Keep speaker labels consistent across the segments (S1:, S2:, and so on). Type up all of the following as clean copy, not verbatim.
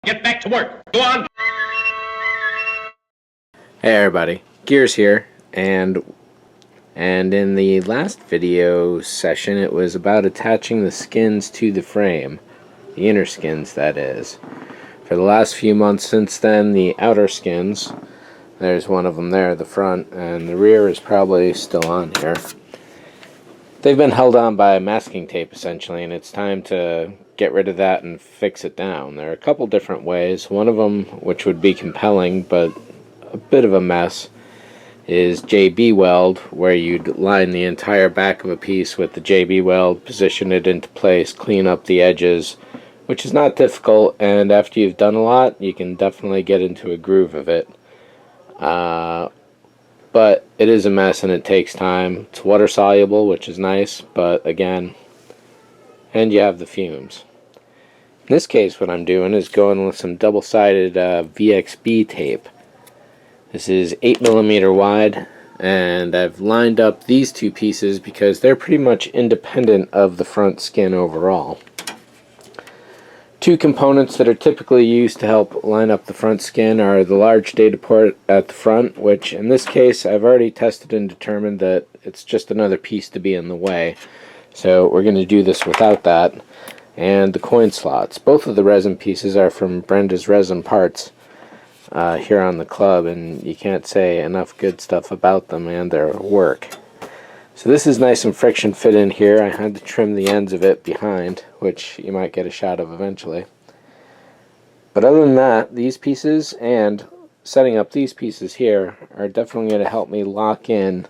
S1: Get back to work. Go on.
S2: Hey everybody, Gears here, and in the last video session it was about attaching the skins to the frame, the inner skins that is. For the last few months since then, the outer skins, there's one of them there, the front, and the rear is probably still on here. They've been held on by masking tape essentially, and it's time to get rid of that and fix it down. There are a couple different ways. One of them, which would be compelling but a bit of a mess, is JB weld, where you'd line the entire back of a piece with the JB weld, position it into place, clean up the edges, which is not difficult, and after you've done a lot you can definitely get into a groove of it. But it is a mess and it takes time. It's water soluble, which is nice, but again, and you have the fumes. In this case what I'm doing is going with some double-sided VXB tape. This is 8mm wide, and I've lined up these two pieces because they're pretty much independent of the front skin overall. Two components that are typically used to help line up the front skin are the large data port at the front, which in this case I've already tested and determined that it's just another piece to be in the way. So we're going to do this without that. And the coin slots. Both of the resin pieces are from Brenda's Resin Parts here on the club, and you can't say enough good stuff about them and their work. So this is nice and friction fit in here. I had to trim the ends of it behind, which you might get a shot of eventually. But other than that, these pieces and setting up these pieces here are definitely going to help me lock in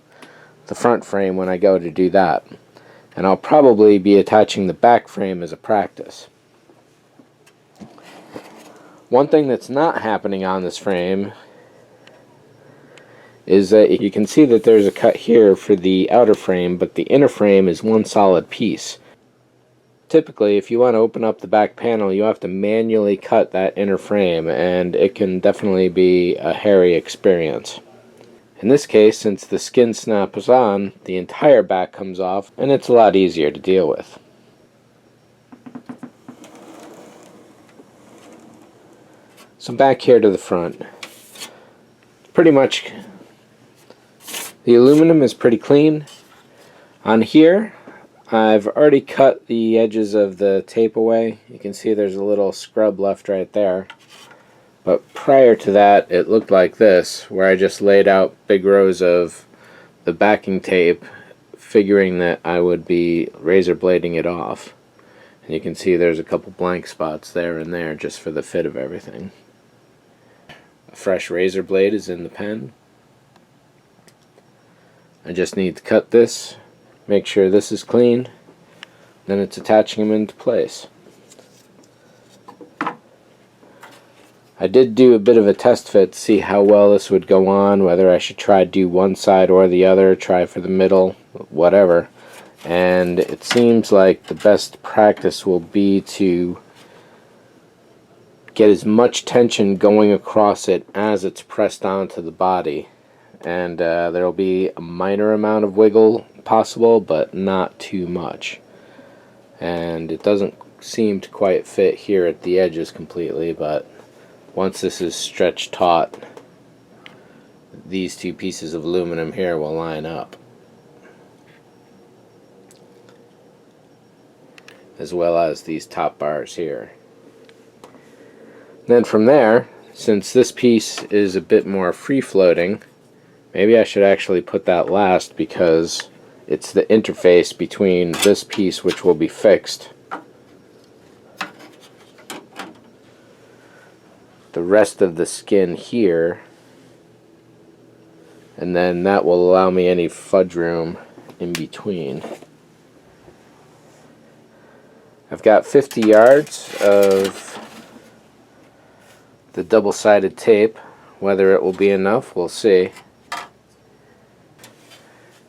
S2: the front frame when I go to do that. And I'll probably be attaching the back frame as a practice. One thing that's not happening on this frame is that you can see that there's a cut here for the outer frame, but the inner frame is one solid piece. Typically, if you want to open up the back panel, you have to manually cut that inner frame, and it can definitely be a hairy experience. In this case, since the skin snaps on, the entire back comes off, and it's a lot easier to deal with. So back here to the front. Pretty much the aluminum is pretty clean. On here, I've already cut the edges of the tape away. You can see there's a little scrub left right there. But prior to that, it looked like this, where I just laid out big rows of the backing tape, figuring that I would be razor blading it off. And you can see there's a couple blank spots there and there just for the fit of everything. A fresh razor blade is in the pen. I just need to cut this, make sure this is clean, then it's attaching them into place. I did do a bit of a test fit to see how well this would go on, whether I should try to do one side or the other, try for the middle, whatever. And it seems like the best practice will be to get as much tension going across it as it's pressed onto the body. And there will be a minor amount of wiggle possible, but not too much. And it doesn't seem to quite fit here at the edges completely, but once this is stretched taut, these two pieces of aluminum here will line up, as well as these top bars here. Then from there, since this piece is a bit more free-floating, maybe I should actually put that last because it's the interface between this piece, which will be fixed, the rest of the skin here, and then that will allow me any fudge room in between. I've got 50 yards of the double-sided tape. Whether it will be enough, we'll see.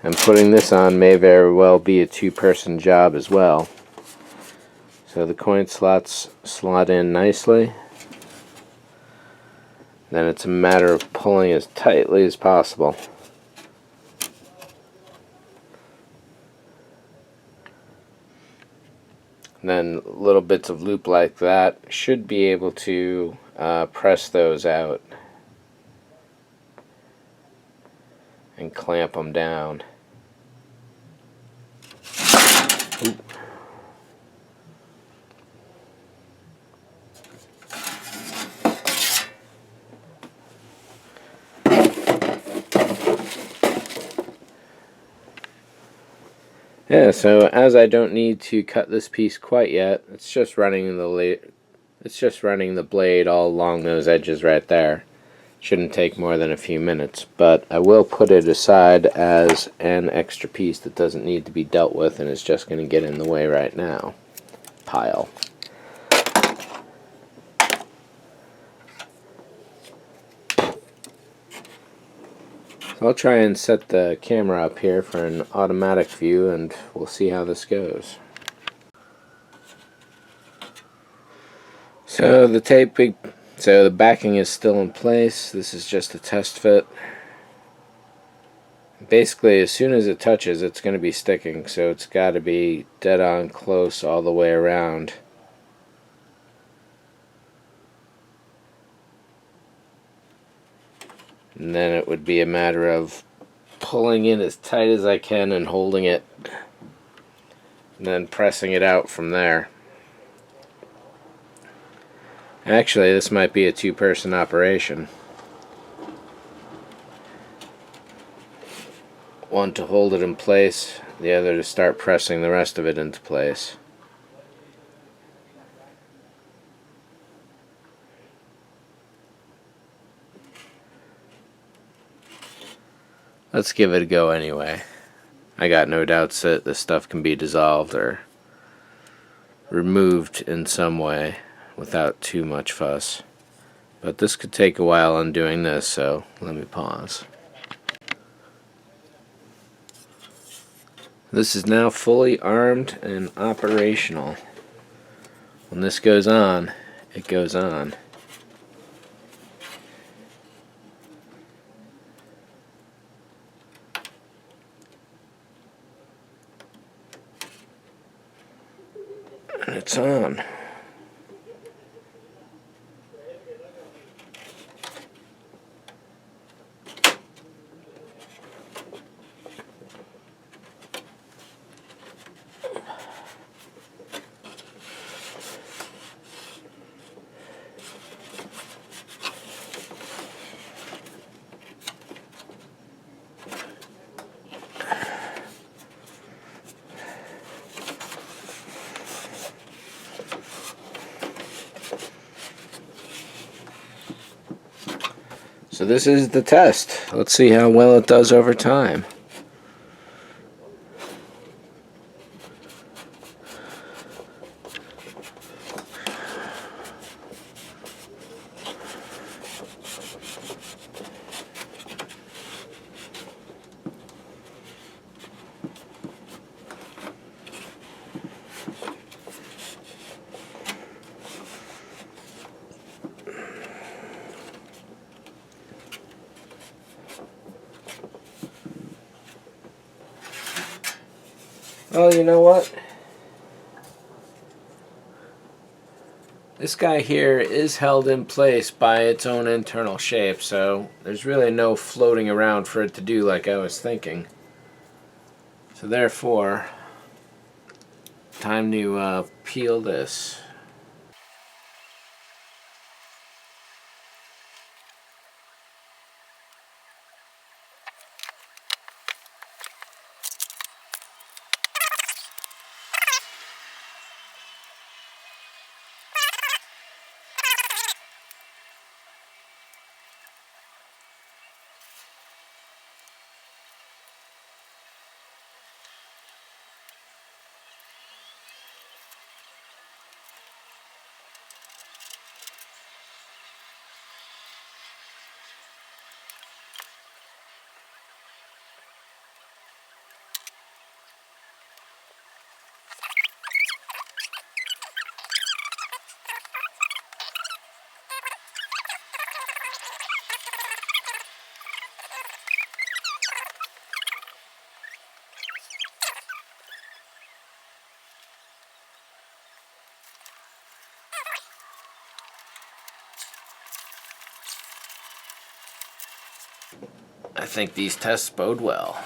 S2: And putting this on may very well be a two-person job as well. So the coin slots slot in nicely. Then it's a matter of pulling as tightly as possible. And then little bits of loop like that should be able to press those out and clamp them down. Ooh. Yeah, so as I don't need to cut this piece quite yet, it's just running the blade all along those edges right there. Shouldn't take more than a few minutes, but I will put it aside as an extra piece that doesn't need to be dealt with and is just going to get in the way right now. Pile. So I'll try and set the camera up here for an automatic view and we'll see how this goes. So the backing is still in place. This is just a test fit. Basically, as soon as it touches, it's going to be sticking, so it's got to be dead on close all the way around. And then it would be a matter of pulling in as tight as I can and holding it, and then pressing it out from there. Actually, this might be a two-person operation. One to hold it in place, the other to start pressing the rest of it into place. Let's give it a go anyway. I got no doubts that this stuff can be dissolved or removed in some way without too much fuss. But this could take a while undoing this, so let me pause. This is now fully armed and operational. When this goes on, it goes on. And it's on. So this is the test. Let's see how well it does over time. Well, you know what? This guy here is held in place by its own internal shape, so there's really no floating around for it to do like I was thinking. So therefore, time to peel this. I think these tests bode well.